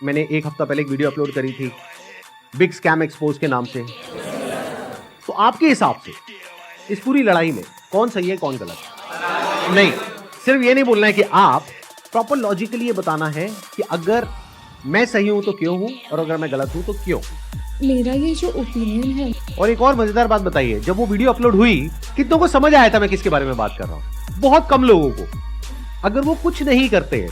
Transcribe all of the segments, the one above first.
मैंने एक हफ्ता पहले एक वीडियो अपलोड करी थी बिग स्कैम एक्सपोज के नाम से। तो आपके हिसाब से इस पूरी लड़ाई में कौन सही है कौन गलत? नहीं, सिर्फ ये नहीं बोलना है कि आप प्रॉपर लॉजिकली ये बताना है कि अगर मैं सही हूं तो क्यों हूं और अगर मैं गलत हूं तो क्यों। मेरा ये जो ओपिनियन है। और एक और मजेदार बात बताइए, जब वो वीडियो अपलोड हुई कितनों को समझ आया था मैं किसके बारे में बात कर रहा हूं? बहुत कम लोगों को। अगर वो कुछ नहीं करते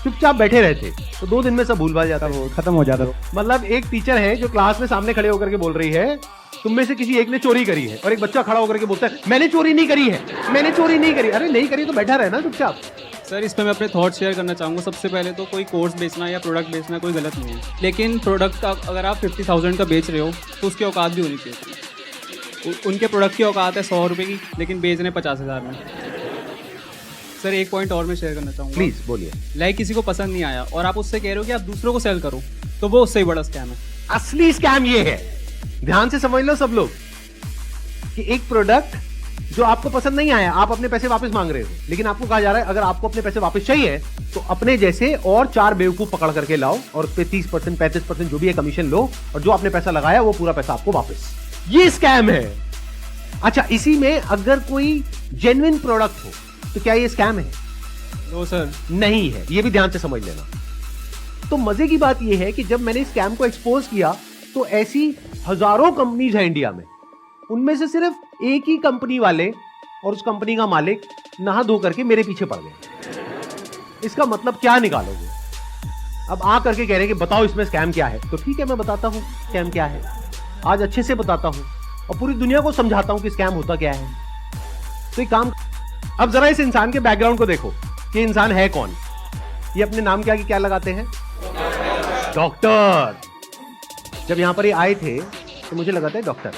चुपचाप बैठे रहते तो 2 दिन में सब भूल भाल जाता, वो खत्म हो जाता। मतलब एक टीचर है जो क्लास में सामने खड़े होकर के बोल रही है तुम में से किसी एक ने चोरी करी है, और एक बच्चा खड़ा होकर के बोलता है मैंने चोरी नहीं करी है, मैंने चोरी नहीं करी। अरे नहीं करी तो बैठा रहना चुपचाप। सर, इसमें मैं अपने थॉट शेयर करना चाहूँगा। सबसे पहले तो कोई कोर्स बेचना या प्रोडक्ट बेचना कोई गलत नहीं है, लेकिन प्रोडक्ट अगर आप 50,000 का बेच रहे हो तो उसकी औकात भी होनी चाहिए। उनके प्रोडक्ट की औकात है 100 रुपये की, लेकिन बेच रहे 50,000 में। सर, एक पॉइंट और मैं शेयर करना चाहूँगा। प्लीज बोलिए। लाइक किसी को पसंद नहीं आया और आप उससे कह रहे हो कि आप दूसरों को सेल करो, तो वो उससे ही बड़ा स्कैम है। असली स्कैम ये है, ध्यान से समझ लो सब लोग, कि एक प्रोडक्ट जो आपको पसंद नहीं आया, आप अपने पैसे वापस मांग रहे हो, लेकिन आपको कहा जा रहा है अगर आपको अपने पैसे वापस चाहिए तो अपने जैसे और 4 बेवकूफ पकड़ करके लाओ और उस पे 30% 35% जो भी है कमीशन लो, और जो आपने पैसा लगाया वो पूरा पैसा आपको वापस। ये स्कैम है। अच्छा, इसी में अगर कोई जेन्युइन प्रोडक्ट हो तो क्या ये स्कैम है? नो सर, नहीं है। ये भी ध्यान से समझ लेना। तो मजे की बात यह है कि जब मैंने स्कैम को एक्सपोज किया तो ऐसी हजारों कंपनीज है इंडिया में, उनमें से सिर्फ एक ही कंपनी वाले और उस कंपनी का मालिक नहा धो करके मेरे पीछे पड़ गए। इसका मतलब क्या निकालोगे? अब आ करके कह रहे हैं कि बताओ इसमें स्कैम क्या है। तो ठीक है, मैं बताता हूं स्कैम क्या है। आज अच्छे से बताता हूं और पूरी दुनिया को समझाता हूं कि स्कैम होता क्या है। तो एक काम, अब जरा इस इंसान के बैकग्राउंड को देखो कि इंसान है कौन। ये अपने नाम के आगे क्या लगाते हैं? डॉक्टर। जब यहां पर ये आए थे तो मुझे लगा था डॉक्टर,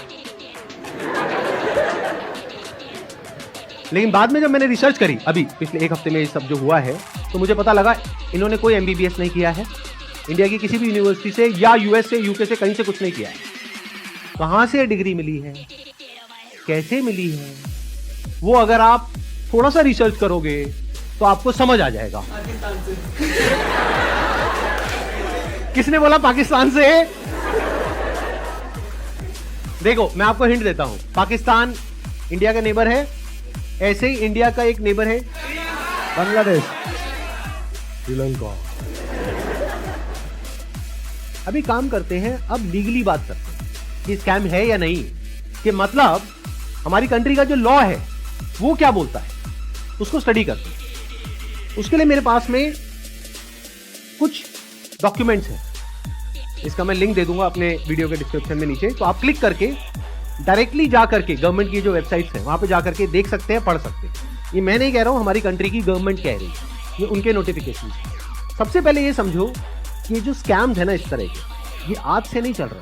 लेकिन बाद में जब मैंने रिसर्च करी अभी पिछले 1 हफ्ते में ये सब जो हुआ है, तो मुझे पता लगा इन्होंने कोई MBBS नहीं किया है इंडिया की किसी भी यूनिवर्सिटी से, या US से, UK से, कहीं से कुछ नहीं किया है। कहां से डिग्री मिली है, कैसे मिली है, वो अगर आप थोड़ा सा रिसर्च करोगे तो आपको समझ आ जाएगा। किसने बोला पाकिस्तान से? देखो, मैं आपको हिंट देता हूं। पाकिस्तान इंडिया का नेबर है, ऐसे ही इंडिया का एक नेबर है बांग्लादेश, श्रीलंका। अभी काम करते हैं, अब लीगली बात करते हैं कि स्कैम है या नहीं, कि मतलब हमारी कंट्री का जो लॉ है वो क्या बोलता है, उसको स्टडी करते हैं। उसके लिए मेरे पास में कुछ डॉक्यूमेंट्स हैं, इसका मैं लिंक दे दूंगा अपने वीडियो के डिस्क्रिप्शन में नीचे। तो आप क्लिक करके डायरेक्टली जा करके गवर्नमेंट की जो वेबसाइट्स हैं वहां पे जा करके देख सकते हैं, पढ़ सकते हैं। ये मैं नहीं कह रहा हूं, हमारी कंट्री की गवर्नमेंट कह रही है, ये उनके नोटिफिकेशन। सबसे पहले ये समझो कि ये जो स्कैम्स है ना इस तरह के, ये आज से नहीं चल रहे,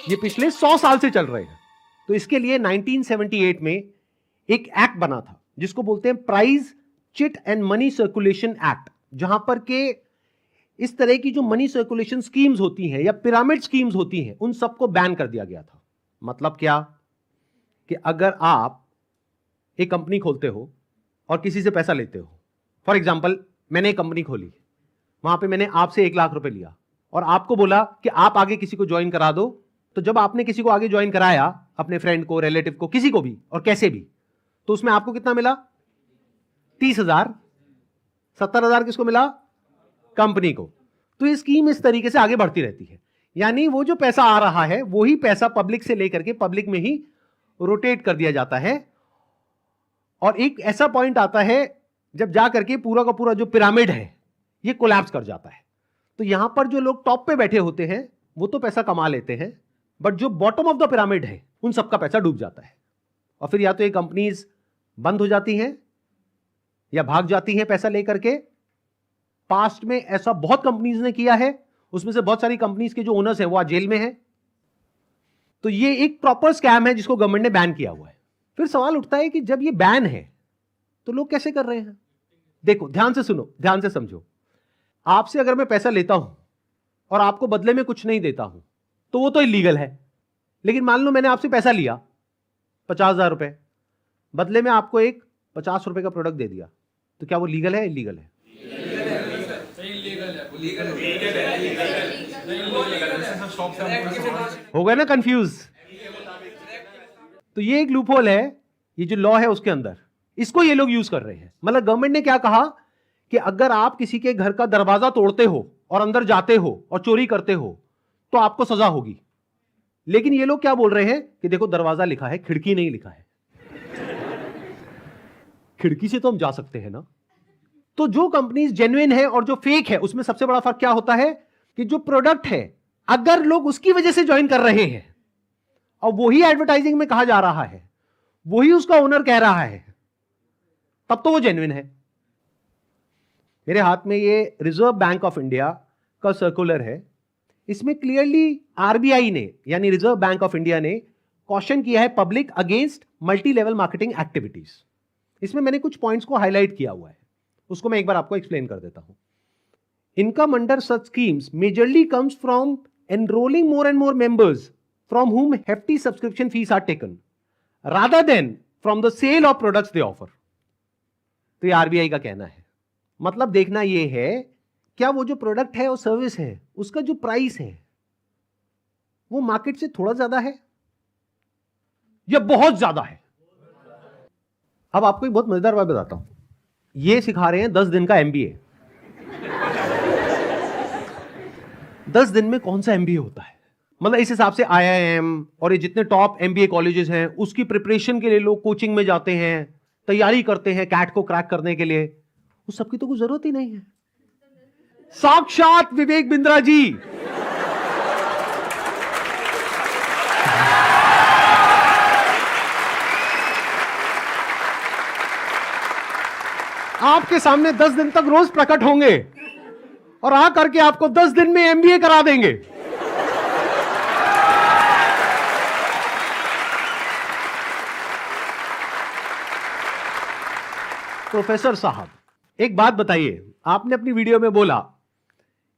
ये पिछले 100 साल से चल रहे हैं। तो इसके लिए 1978 में एक एक्ट बना था जिसको बोलते हैं prize chit and money circulation act, जहां पर के इस तरह की जो मनी सर्कुलेशन स्कीम्स होती हैं या पिरामिड स्कीम्स होती हैं उन सबको बैन कर दिया गया था। मतलब क्या, कि अगर आप एक कंपनी खोलते हो और किसी से पैसा लेते हो, फॉर एग्जांपल मैंने एक कंपनी खोली, वहां पे मैंने आपसे 1 लाख रुपए लिया और आपको बोला कि आप आगे किसी को ज्वाइन करा दो। तो जब आपने किसी को आगे ज्वाइन कराया, अपने फ्रेंड को, रिलेटिव को, किसी को भी और कैसे भी, तो उसमें आपको कितना मिला? 30,000। 70,000 किसको मिला? कंपनी को। तो ये स्कीम इस तरीके से आगे बढ़ती रहती है, यानी वो जो पैसा आ रहा है वही पैसा पब्लिक से लेकर के पब्लिक में ही रोटेट कर दिया जाता है। और एक ऐसा पॉइंट आता है जब जा करके पूरा का पूरा जो पिरामिड है ये कोलैप्स कर जाता है। तो यहां पर जो लोग टॉप पे बैठे होते हैं वो तो पैसा कमा लेते हैं, बट जो बॉटम ऑफ द पिरामिड है उन सबका पैसा डूब जाता है। और फिर या तो ये कंपनीज बंद हो जाती हैं या भाग जाती हैं पैसा लेकर के। पास्ट में ऐसा बहुत कंपनीज ने किया है, उसमें से बहुत सारी कंपनीज के जो ओनर्स हैं वो आज जेल में हैं। तो ये एक प्रॉपर स्कैम है जिसको गवर्नमेंट ने बैन किया हुआ है। फिर सवाल उठता है कि जब ये बैन है तो लोग कैसे कर रहे हैं? देखो, ध्यान से सुनो, ध्यान से समझो। आपसे अगर मैं पैसा लेता हूं और आपको बदले में कुछ नहीं देता हूं तो वो तो इलीगल है। लेकिन मान लो मैंने आपसे पैसा लिया 50,000 रुपए, बदले में आपको एक 50 रुपए का प्रोडक्ट दे दिया, तो क्या वो लीगल है इलीगल है? हो गए ना कंफ्यूज? तो ये एक लूपहोल है, ये जो लॉ है उसके अंदर, इसको ये लोग यूज कर रहे हैं। मतलब गवर्नमेंट ने क्या कहा कि अगर आप किसी के घर का दरवाजा तोड़ते हो और अंदर जाते हो और चोरी करते हो तो आपको सजा होगी। लेकिन ये लोग क्या बोल रहे हैं कि देखो दरवाजा लिखा है, खिड़की नहीं लिखा है। खिड़की से तो हम जा सकते हैं ना। तो जो कंपनीज जेन्युइन है और जो फेक है उसमें सबसे बड़ा फर्क क्या होता है कि जो प्रोडक्ट है अगर लोग उसकी वजह से ज्वाइन कर रहे हैं और वही एडवर्टाइजिंग में कहा जा रहा है, वही उसका ओनर कह रहा है, तब तो वो जेन्युइन है। मेरे हाथ में ये रिजर्व बैंक ऑफ इंडिया का सर्कुलर है। इसमें क्लियरली आरबीआई ने यानी रिजर्व बैंक ऑफ इंडिया ने कॉशन किया है public against multi level marketing activities. इसमें मैंने कुछ पॉइंट्स को हाईलाइट किया हुआ है, उसको मैं एक बार आपको एक्सप्लेन कर देता हूं। Income under such schemes majorly comes from enrolling more and more members from whom hefty subscription fees are taken rather than from the sale of products they offer। तो ये आरबीआई का कहना है। मतलब देखना ये है क्या वो जो प्रोडक्ट है और सर्विस है उसका जो प्राइस है वो मार्केट से थोड़ा ज्यादा है या बहुत ज्यादा है। अब आपको एक बहुत मजेदार बात बताता हूं। ये सिखा रहे हैं 10 दिन का एमबीए। 10 दिन में कौन सा एमबीए होता है? मतलब इस हिसाब से आईआईएम और ये जितने टॉप एमबीए कॉलेजेस हैं उसकी प्रिपरेशन के लिए लोग कोचिंग में जाते हैं, तैयारी करते हैं कैट को क्रैक करने के लिए, उस सबकी तो कोई जरूरत ही नहीं है। साक्षात विवेक बिंद्रा जी आपके सामने 10 दिन तक रोज प्रकट होंगे और आ करके आपको 10 दिन में एमबीए करा देंगे। प्रोफेसर साहब एक बात बताइए, आपने अपनी वीडियो में बोला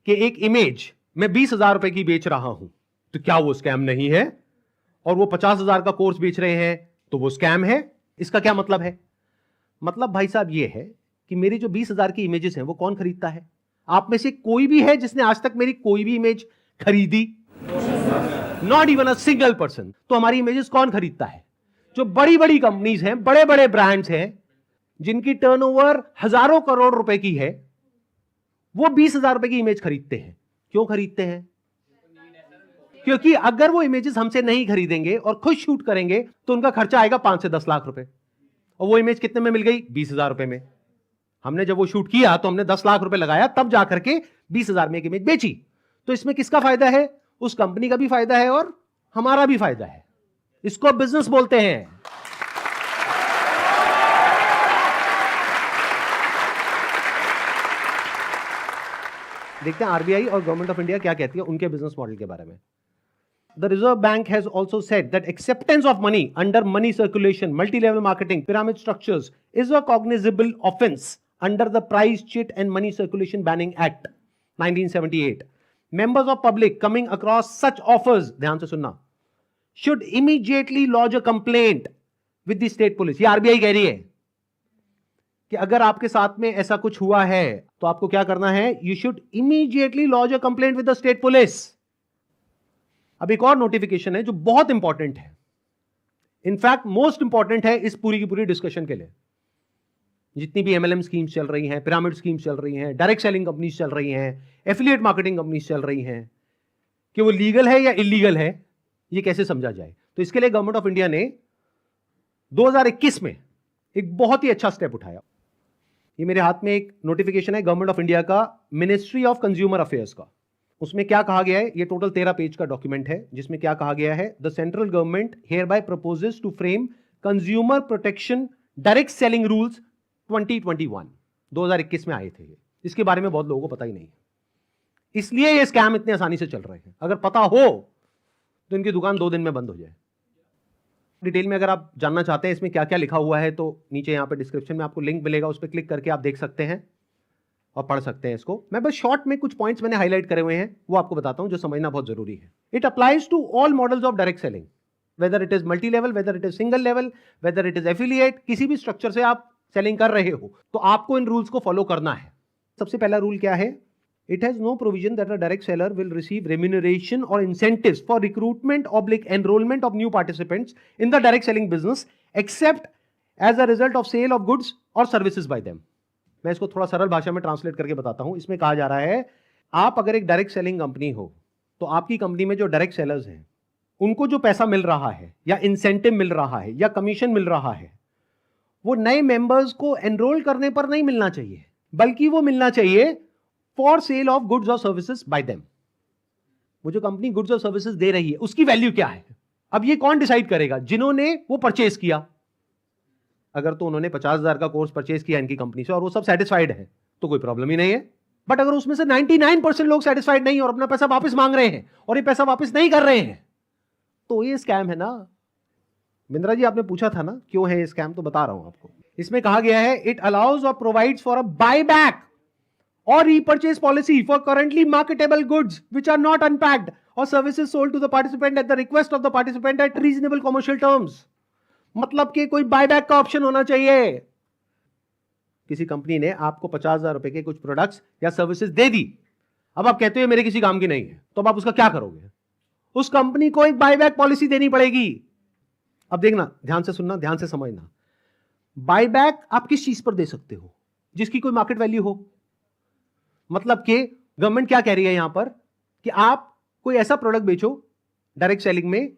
कि एक इमेज मैं 20,000 रुपए की बेच रहा हूं, तो क्या वो स्कैम नहीं है? और वो 50,000 का कोर्स बेच रहे हैं तो वो स्कैम है? इसका क्या मतलब है? मतलब भाई साहब ये है कि मेरी जो 20,000 की इमेजेस हैं वो कौन खरीदता है? आप में से कोई भी है जिसने आज तक मेरी कोई भी इमेज खरीदी? Not even a single person. तो हमारी इमेजेस कौन खरीदता है? जो बड़ी बड़ी कंपनीज हैं, बड़े बड़े ब्रांड्स हैं जिनकी टर्नओवर हजारों करोड़ रुपए की है, वो 20,000 रुपए की इमेज खरीदते हैं। क्यों खरीदते हैं? क्योंकि अगर वो इमेजेस हमसे नहीं खरीदेंगे और खुद शूट करेंगे तो उनका खर्चा आएगा 5 से 10 लाख रुपए, और वो इमेज कितने में मिल गई? 20,000 रुपए में। हमने जब वो शूट किया तो हमने 10 लाख रुपए लगाया, तब जाकर के 20,000 में एक इमेज बेची। तो इसमें किसका फायदा है? उस कंपनी का भी फायदा है और हमारा भी फायदा है। इसको बिजनेस बोलते हैं। देखते हैं आरबीआई और गवर्नमेंट ऑफ इंडिया क्या कहती है उनके बिजनेस मॉडल के बारे में। The Reserve Bank has also said that acceptance of money under money circulation, multi-level marketing, pyramid structures is a cognizable offense under the Price Cheat and Money Circulation Banning Act 1978. Members of public coming across such offers, ध्यान से सुनना, should immediately lodge a complaint with the state police। ये RBI कह रही है कि अगर आपके साथ में ऐसा कुछ हुआ है तो आपको क्या करना है? You should immediately lodge a complaint with the state police। अब एक और नोटिफिकेशन है जो बहुत इंपॉर्टेंट है, इनफैक्ट मोस्ट इंपॉर्टेंट है इस पूरी की पूरी डिस्कशन के लिए। जितनी भी एमएलएम स्कीम्स चल रही हैं, पिरामिड स्कीम्स चल रही हैं, डायरेक्ट सेलिंग कंपनीज चल रही हैं, एफिलिएट मार्केटिंग कंपनीज चल रही हैं, कि वो लीगल है या इलीगल है, ये कैसे समझा जाए। तो इसके लिए गवर्नमेंट ऑफ इंडिया ने 2021 में एक बहुत ही अच्छा स्टेप उठाया। ये मेरे हाथ में एक नोटिफिकेशन है गवर्नमेंट ऑफ इंडिया का, मिनिस्ट्री ऑफ कंज्यूमर अफेयर्स का। उसमें क्या कहा गया है? ये टोटल 13 पेज का डॉक्यूमेंट है जिसमें क्या कहा गया है? The central government hereby proposes to frame consumer protection direct selling rules 2021। 2021 में आए थे ये। इसके बारे में बहुत लोगों को पता ही नहीं है, इसलिए ये स्कैम इतने आसानी से चल रहे हैं। अगर पता हो तो इनकी दुकान 2 दिन में बंद हो जाए। डिटेल में अगर आप जानना चाहते हैं इसमें क्या क्या लिखा हुआ है तो नीचे यहाँ पे डिस्क्रिप्शन में आपको लिंक मिलेगा, उस पर क्लिक करके आप देख सकते हैं और पढ़ सकते हैं इसको। मैं बस शॉर्ट में कुछ पॉइंट्स मैंने हाईलाइट करे हुए हैं वो आपको बताता हूं जो समझना बहुत जरूरी है। It applies to all models of direct selling, whether it is multi level, whether it is single level, whether it is affiliate. किसी भी स्ट्रक्चर से आप सेलिंग कर रहे हो तो आपको इन रूल्स को फॉलो करना है। सबसे पहला रूल क्या है? It has no provision that a direct seller will receive remuneration or incentives for recruitment/enrollment of new participants in the direct selling business except as a result of sale of goods or services by them. मैं इसको थोड़ा सरल भाषा में translate करके बताता हूं. इसमें कहा जा रहा है, आप अगर एक डायरेक्ट सेलिंग कंपनी हो तो आपकी कंपनी में जो डायरेक्ट सेलर्स हैं उनको जो पैसा मिल रहा है या इंसेंटिव मिल रहा है या कमीशन मिल रहा है वो नए मेंबर्स को एनरोल करने पर नहीं मिलना चाहिए, बल्कि वो मिलना चाहिए फॉर सेल ऑफ गुड्स और सर्विसेज बाय देम. वो जो कंपनी गुड्स और सर्विसेज दे रही है उसकी वैल्यू क्या है. अब ये कौन डिसाइड करेगा? जिन्होंने वो परचेज किया. अगर तो उन्होंने 50,000 का कोर्स परचेज किया इनकी कंपनी से और वो सब सेटिस्फाइड है तो कोई प्रॉब्लम ही नहीं है. बट अगर उसमें से 99% लोग सेटिस्फाइड नहीं और अपना पैसा वापस मांग रहे हैं और ये पैसा वापस नहीं कर रहे हैं तो ये स्कैम है ना. बिंद्रा जी आपने पूछा था ना क्यों है ये स्कैम, तो बता रहा हूं आपको. इसमें कहा गया है, इट अलाउज और provides for a buyback or repurchase policy for currently marketable goods which are not unpacked or services sold to the participant at the request of the participant at reasonable commercial terms. मतलब कि कोई buyback का option होना चाहिए. किसी company ने आपको 50,000 रुपए के कुछ प्रोडक्ट्स या सर्विसेज दे दी, अब आप कहते हो मेरे किसी काम की नहीं है, तो अब आप उसका क्या करोगे? उस कंपनी को एक बायबैक पॉलिसी देनी पड़ेगी. अब देखना, ध्यान से सुनना, ध्यान से समझना. बायबैक आप किस चीज पर दे सकते हो? जिसकी कोई मार्केट वैल्यू हो. मतलब कि गवर्नमेंट क्या कह रही है यहां पर कि आप कोई ऐसा प्रोडक्ट बेचो डायरेक्ट सेलिंग में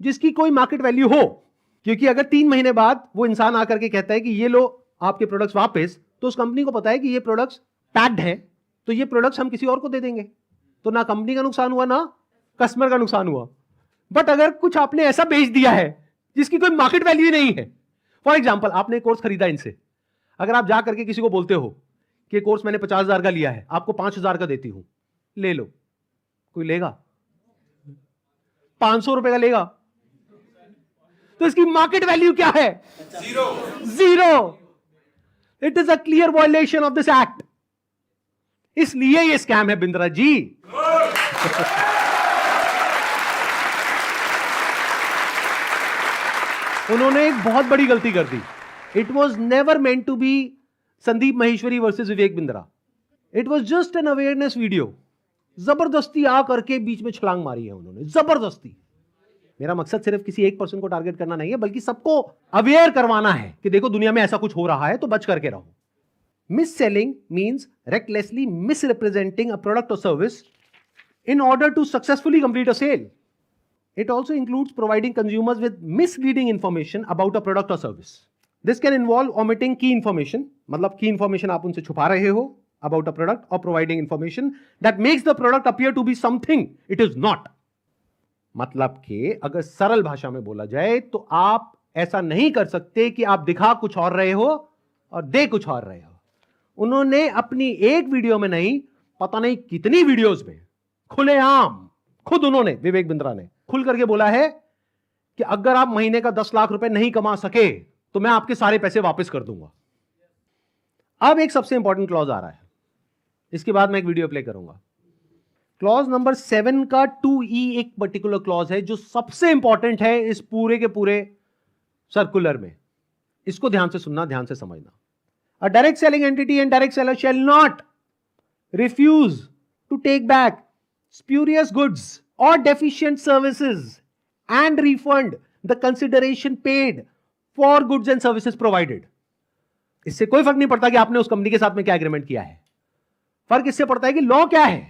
जिसकी कोई मार्केट वैल्यू हो. क्योंकि अगर 3 महीने बाद वो इंसान आकर के कहता है कि ये लो आपके प्रोडक्ट्स वापस, तो उस कंपनी को पता है कि ये प्रोडक्ट्स पैक्ड है, तो ये प्रोडक्ट्स हम किसी और को दे देंगे. तो ना कंपनी का नुकसान हुआ ना कस्टमर का नुकसान हुआ. बट अगर कुछ आपने ऐसा बेच दिया है जिसकी कोई मार्केट वैल्यू नहीं है, फॉर एग्जाम्पल आपने कोर्स खरीदा इनसे, अगर आप जा करके किसी को बोलते हो कि कोर्स मैंने 50,000 का लिया है, आपको 5,000 का देती हूं, ले लो, कोई लेगा? 500 रुपए का लेगा? तो इसकी मार्केट वैल्यू क्या है? Zero. It is a clear violation of this act. इसलिए ये स्कैम है बिंद्रा जी. उन्होंने एक बहुत बड़ी गलती कर दी. It was never meant to be Sandeep Maheshwari versus Vivek Bindra. It was just an awareness video. जबरदस्ती आ करके बीच में छलांग मारी है उन्होंने, जबरदस्ती. मेरा मकसद सिर्फ किसी एक पर्सन को टारगेट करना नहीं है, बल्कि सबको अवेयर करवाना है कि देखो दुनिया में ऐसा कुछ हो रहा है तो बच करके रहो. Miss selling means recklessly misrepresenting a product or service in order to successfully complete a sale. It also includes providing consumers with misleading information about a product or service. This can involve omitting key information, मतलब key information आप उनसे छुपा रहे हो about a product, or providing information that makes the product appear to be something it is not. मतलब कि अगर सरल भाषा में बोला जाए तो आप ऐसा नहीं कर सकते कि आप दिखा कुछ और रहे हो और दे कुछ और रहे हो. उन्होंने अपनी एक वीडियो में नहीं, पता नहीं कितनी वीडियोस में खुलेआम खुद उन्होंने, विवेक बिंद्रा ने खुल करके बोला है कि अगर आप महीने का 10 लाख रुपए नहीं कमा सके तो मैं आपके सारे पैसे वापस कर दूंगा. अब एक सबसे इंपॉर्टेंट क्लॉज आ रहा है, इसके बाद मैं एक वीडियो प्ले करूंगा. क्लॉज नंबर 7 का 2E एक पर्टिकुलर क्लॉज है जो सबसे इंपॉर्टेंट है इस पूरे के पूरे सर्कुलर में. इसको ध्यान से सुनना, ध्यान से समझना. A direct selling entity and direct seller shall not refuse to take back spurious goods or deficient services and refund the consideration paid for goods and services provided. इससे कोई फर्क नहीं पड़ता कि आपने उस कंपनी के साथ में क्या एग्रीमेंट किया है. फर्क इससे पड़ता है कि लॉ क्या है.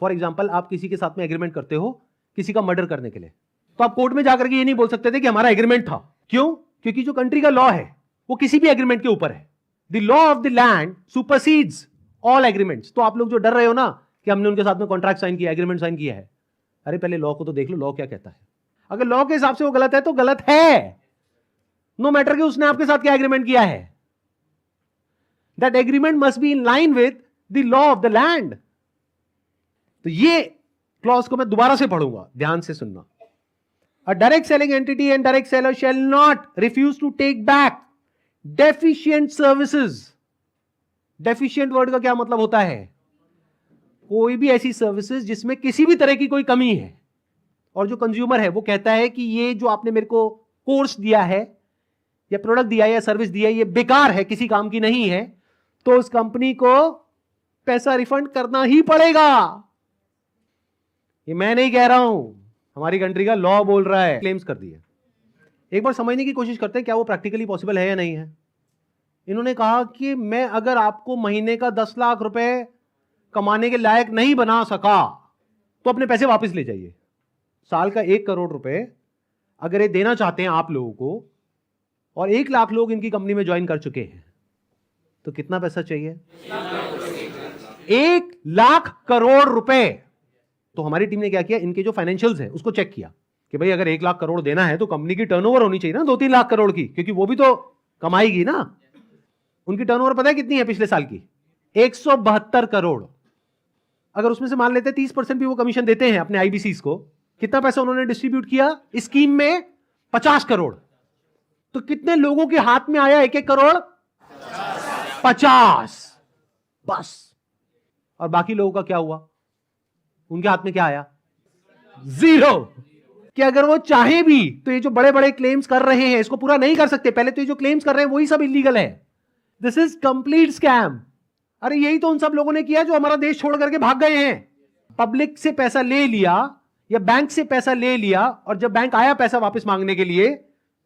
फॉर एग्जाम्पल आप किसी के साथ में एग्रीमेंट करते हो किसी का मर्डर करने के लिए, तो आप कोर्ट में जाकर के ये नहीं बोल सकते थे कि हमारा एग्रीमेंट था. क्यों? क्योंकि जो कंट्री का लॉ है वो किसी भी एग्रीमेंट के ऊपर है. The law of the land supersedes all agreements. तो आप लोग जो डर रहे हो ना कि हमने उनके साथ में कॉन्ट्रैक्ट साइन किया, एग्रीमेंट साइन किया है, अरे पहले लॉ को तो देख लो, लॉ क्या कहता है. अगर लॉ के हिसाब से वो गलत है तो गलत है, नो मैटर कि उसने आपके साथ क्या एग्रीमेंट किया है. That agreement must be in line with the law of the land. तो ये क्लॉज को मैं दोबारा से पढ़ूंगा, ध्यान से सुनना. A direct selling entity and direct seller shall not refuse to take back deficient services. Deficient word का क्या मतलब होता है? कोई भी ऐसी सर्विसेज जिसमें किसी भी तरह की कोई कमी है और जो कंज्यूमर है वो कहता है कि ये जो आपने मेरे को कोर्स दिया है या प्रोडक्ट दिया है या सर्विस दिया है ये बेकार है, किसी काम की नहीं है, तो उस कंपनी को पैसा रिफंड करना ही पड़ेगा। ये मैं नहीं कह रहा हूं, हमारी कंट्री का लॉ बोल रहा है। क्लेम्स कर दिए, एक बार समझने की कोशिश करते हैं क्या वो प्रैक्टिकली पॉसिबल है या नहीं है। इन्होंने कहा कि मैं अगर आपको महीने का 10 लाख रुपए कमाने के लायक नहीं बना सका तो अपने पैसे वापस ले जाइए। साल का 1 करोड़ रुपए अगर ये देना चाहते हैं आप लोगों को, और 1 लाख लोग इनकी कंपनी में ज्वाइन कर चुके हैं, तो कितना पैसा चाहिए? 1 लाख करोड़ रुपए। तो हमारी टीम ने क्या किया, इनके जो फाइनेंशियल्स है उसको चेक किया कि भाई अगर 1 लाख करोड़ देना है तो कंपनी की टर्नओवर होनी चाहिए ना 2-3 लाख करोड़ की, क्योंकि वो भी तो कमाएगी ना। उनकी टर्नओवर पता है कितनी है पिछले साल की? 172 करोड़। अगर उसमें से मान लेते 30% भी वो कमीशन देते हैं अपने आईबीसीज को, कितना पैसा उन्होंने डिस्ट्रीब्यूट किया इस स्कीम में? 50 करोड़। तो कितने लोगों के हाथ में आया 1-1 करोड़? 50 बस। और बाकी लोगों का क्या हुआ? उनके हाथ में क्या आया? 0। कि अगर वो चाहे भी तो ये जो बड़े बड़े क्लेम्स कर रहे हैं इसको पूरा नहीं कर सकते। पहले तो ये जो क्लेम्स कर रहे हैं वही सब इलीगल है। This is complete scam. अरे यही तो उन सब लोगों ने किया जो हमारा देश छोड़ करके भाग गए हैं। पब्लिक से पैसा ले लिया या बैंक से पैसा ले लिया, और जब बैंक आया पैसा वापस मांगने के लिए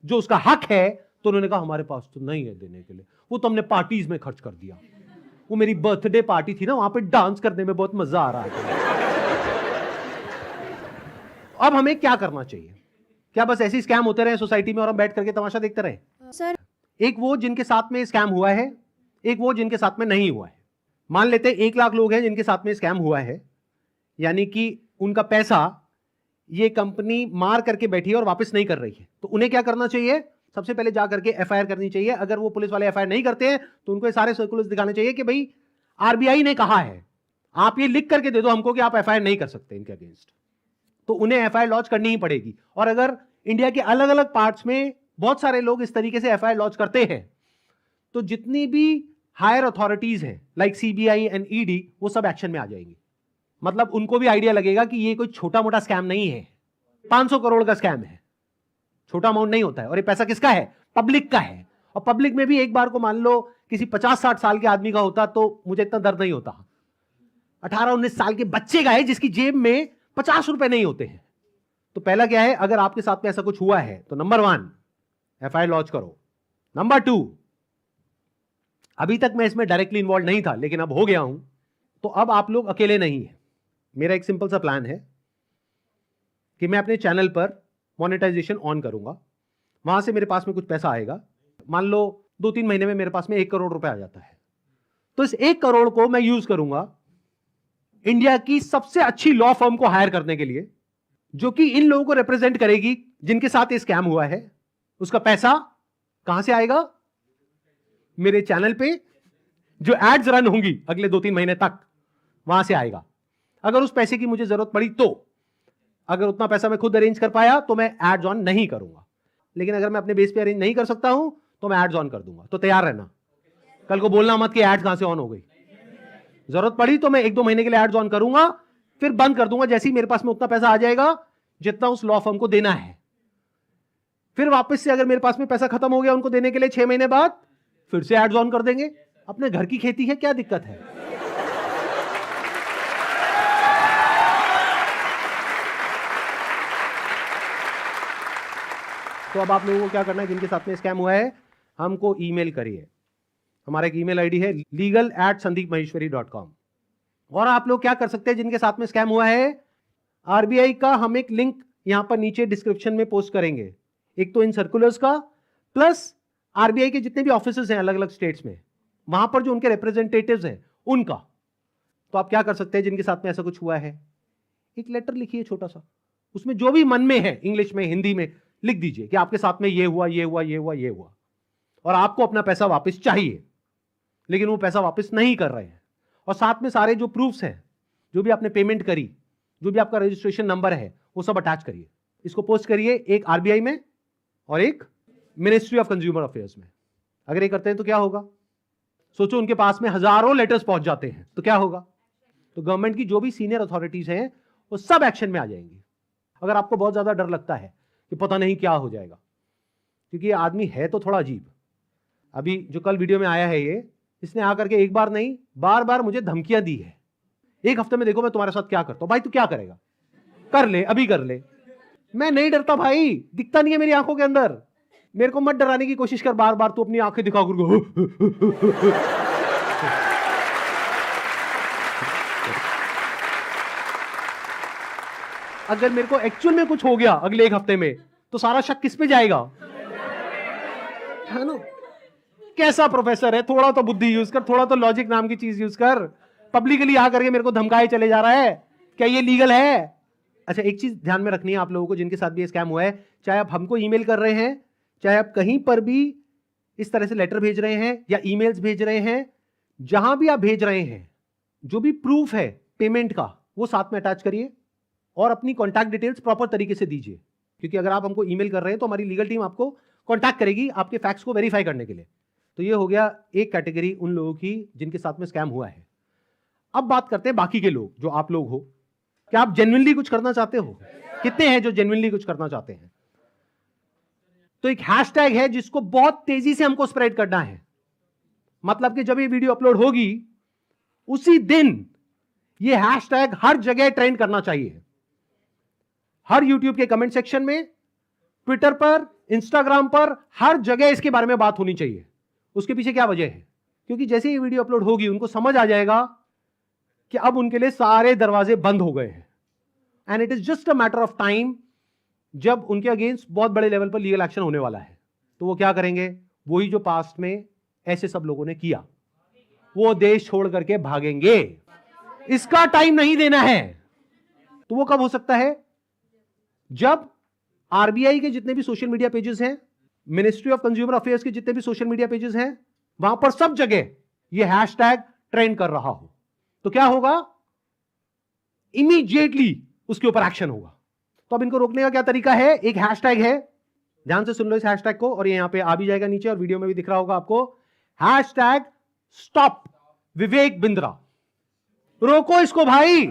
जो उसका हक है, तो उन्होंने कहा हमारे पास तो नहीं है देने के लिए, वो तो हमने पार्टीज में खर्च कर दिया। वो मेरी बर्थडे पार्टी थी ना, वहां पे डांस करने में बहुत मजा आ रहा है। अब हमें क्या करना चाहिए? क्या बस ऐसे स्कैम होते रहे सोसाइटी में और हम बैठ करके तमाशा देखते रहे? सर एक वो जिनके साथ में स्कैम हुआ है, एक वो जिनके साथ में नहीं हुआ है। मान लेते हैं 1 लाख लोग हैं जिनके साथ में स्कैम हुआ है, यानी कि उनका पैसा ये कंपनी मार करके बैठी है और वापस नहीं कर रही है। तो उन्हें क्या करना चाहिए? सबसे पहले जा करके एफआईआर करनी चाहिए। अगर वो पुलिस वाले एफआईआर नहीं करते हैं तो उनको सारे सर्कुलर्स दिखाने चाहिए कि भाई आरबीआई ने कहा है, आप ये लिख करके दे दो हमको कि आप एफआईआर नहीं कर सकते इनके अगेंस्ट। तो उन्हें एफआईआर लॉन्च करनी ही पड़ेगी। और अगर इंडिया के अलग अलग पार्ट्स में बहुत सारे लोग इस तरीके से एफआईआर लॉन्च करते हैं, तो जितनी भी हायर अथॉरिटीज हैं लाइक सीबीआई एंड ईडी, वो सब एक्शन में आ जाएंगी। मतलब उनको भी आइडिया लगेगा कि ये कोई छोटा मोटा स्कैम नहीं है, 500 करोड़ का स्कैम है, छोटा अमाउंट नहीं होता है। और ये पैसा किसका है? पब्लिक का है। और पब्लिक में भी एक बार को मान लो किसी 50-60 साल के आदमी का होता तो मुझे इतना दर्द नहीं होता। 18-19 साल के बच्चे का है जिसकी जेब में 50 रुपए नहीं होते हैं। तो पहला क्या है, अगर आपके साथ में ऐसा कुछ हुआ है तो नंबर 1 एफआईआर लॉन्च करो। नंबर 2, अभी तक मैं इसमें डायरेक्टली इन्वॉल्व नहीं था लेकिन अब हो गया हूं, तो अब आप लोग अकेले नहीं है। मेरा एक सिंपल सा प्लान है कि मैं अपने चैनल पर मोनेटाइजेशन ऑन करूंगा, वहां से मेरे पास में कुछ पैसा आएगा। मान लो 2-3 महीने में मेरे पास में 1 करोड़ रुपए आ जाता है, तो इस 1 करोड़ को मैं यूज करूंगा इंडिया की सबसे अच्छी लॉ फर्म को हायर करने के लिए, जो कि इन लोगों को रिप्रेजेंट करेगी जिनके साथ ये स्कैम हुआ है। उसका पैसा कहां से आएगा? मेरे चैनल पे जो एड्स रन होंगी अगले 2-3 महीने तक, वहां से आएगा। अगर उस पैसे की मुझे जरूरत पड़ी तो, अगर उतना पैसा मैं खुद अरेंज कर पाया तो मैं एड्स ऑन नहीं करूंगा, लेकिन अगर मैं अपने बेस पे अरेंज नहीं कर सकता हूं तो मैं एड्स ऑन कर दूंगा। तो तैयार रहना, कल को बोलना मत कि एड्स कहां से ऑन हो गई। जरूरत पड़ी तो मैं 1-2 महीने के लिए एड्स ऑन करूंगा, फिर बंद कर दूंगा जैसे ही मेरे पास में उतना पैसा आ जाएगा जितना उस लॉ फर्म को देना है। फिर वापस से अगर मेरे पास में पैसा खत्म हो गया उनको देने के लिए 6 महीने बाद, फिर से एड्स ऑन कर देंगे। अपने घर की खेती है, क्या दिक्कत है? तो अब आप लोगों को क्या करना है, जिनके साथ में स्कैम हुआ है हमको ईमेल करिए। हमारा एक ईमेल आईडी है legal@sandeepmaheshwari.com। और आप लोग क्या कर सकते हैं जिनके साथ में स्कैम हुआ है, आरबीआई का हम एक लिंक यहां पर नीचे डिस्क्रिप्शन में पोस्ट करेंगे, एक तो इन सर्कुलर्स का, प्लस आरबीआई के जितने भी ऑफिसेज हैं अलग अलग स्टेट्स में, वहां पर जो उनके रिप्रेजेंटेटिव्स हैं उनका। तो आप क्या कर सकते हैं जिनके साथ में ऐसा कुछ हुआ है, एक लेटर लिखिए छोटा सा, उसमें जो भी मन में है इंग्लिश में हिंदी में लिख दीजिए कि आपके साथ में ये हुआ, ये हुआ, ये हुआ, ये हुआ, और आपको अपना पैसा वापस चाहिए, लेकिन वो पैसा वापस नहीं कर रहे हैं। और साथ में सारे जो प्रूफ्स हैं, जो भी आपने पेमेंट करी, जो भी आपका रजिस्ट्रेशन नंबर है, वो सब अटैच करिए। इसको पोस्ट करिए, एक आरबीआई में और एक मिनिस्ट्री ऑफ कंज्यूमर अफेयर्स में। अगर ये करते हैं तो क्या होगा, सोचो उनके पास में हजारों लेटर्स पहुंच जाते हैं तो क्या होगा। तो गवर्नमेंट की जो भी सीनियर अथॉरिटीज हैं वो सब एक्शन में आ जाएंगी। अगर आपको बहुत ज्यादा डर लगता है कि पता नहीं क्या हो जाएगा, क्योंकि ये आदमी है तो थोड़ा अजीब। अभी जो कल वीडियो में आया है, इसने आकर के एक बार नहीं बार बार मुझे धमकियां दी है, एक हफ्ते में देखो मैं तुम्हारे साथ क्या करता हूं। भाई तू क्या करेगा, कर ले, अभी कर ले। मैं नहीं डरता भाई, दिखता नहीं है मेरी आंखों के अंदर। मेरे को मत डराने की कोशिश कर बार बार, तू अपनी आंखें दिखा कर। अगर मेरे को एक्चुअल में कुछ हो गया अगले एक हफ्ते में, तो सारा शक किस पे जाएगा, है ना? कैसा प्रोफेसर है, थोड़ा तो बुद्धि यूज कर, थोड़ा तो लॉजिक नाम की चीज यूज कर। पब्लिकली आकर के मेरे को धमकाए चले जा रहा है, क्या ये लीगल है? अच्छा, एक चीज ध्यान में रखनी है आप लोगों को जिनके साथ भी स्कैम हुआ है, चाहे आप हमको ईमेल कर रहे हैं, चाहे आप कहीं पर भी इस तरह से लेटर भेज रहे हैं या ईमेल्स भेज रहे हैं, जहां भी आप भेज रहे हैं, जो भी प्रूफ है पेमेंट का वो साथ में अटैच करिए और अपनी कॉन्टैक्ट डिटेल्स प्रॉपर तरीके से दीजिए। क्योंकि अगर आप हमको ईमेल कर रहे हैं तो हमारी लीगल टीम आपको कॉन्टैक्ट करेगी आपके फैक्ट्स को वेरीफाई करने के लिए। तो ये हो गया एक कैटेगरी उन लोगों की जिनके साथ में स्कैम हुआ है। अब बात करते हैं बाकी के लोग, जो आप लोग हो। क्या आप जेन्युइनली कुछ करना चाहते हो? कितने हैं जो जेन्युइनली कुछ करना चाहते हैं? तो एक हैशटैग है जिसको बहुत तेजी से हमको स्प्रेड करना है। मतलब कि जब ये वीडियो अपलोड होगी उसी दिन ये हैशटैग हर जगह ट्रेंड करना चाहिए। हर यूट्यूब के कमेंट सेक्शन में, ट्विटर पर, इंस्टाग्राम पर, हर जगह इसके बारे में बात होनी चाहिए। उसके पीछे क्या वजह है? क्योंकि जैसे ये वीडियो अपलोड होगी उनको समझ आ जाएगा कि अब उनके लिए सारे दरवाजे बंद हो गए हैं and it is just a matter of time जब उनके अगेंस्ट बहुत बड़े लेवल पर लीगल एक्शन होने वाला है। तो वो क्या करेंगे? वही जो पास्ट में ऐसे सब लोगों ने किया, वो देश छोड़ करके भागेंगे। इसका टाइम नहीं देना है। तो वो कब हो सकता है? जब आरबीआई के जितने भी सोशल मीडिया पेजेस हैं, मिनिस्ट्री ऑफ कंज्यूमर अफेयर्स के जितने भी सोशल मीडिया पेजेस हैं, वहां पर सब जगह ये हैशटैग ट्रेंड कर रहा हो, तो क्या होगा? इमीडिएटली उसके ऊपर एक्शन होगा। तो अब इनको रोकने का क्या तरीका है? एक हैशटैग है, ध्यान से सुन लो इस हैशटैग को, और ये यहां पे आ भी जाएगा नीचे और वीडियो में भी दिख रहा होगा आपको। Hashtag stop Vivek Bindra. रोको इसको भाई।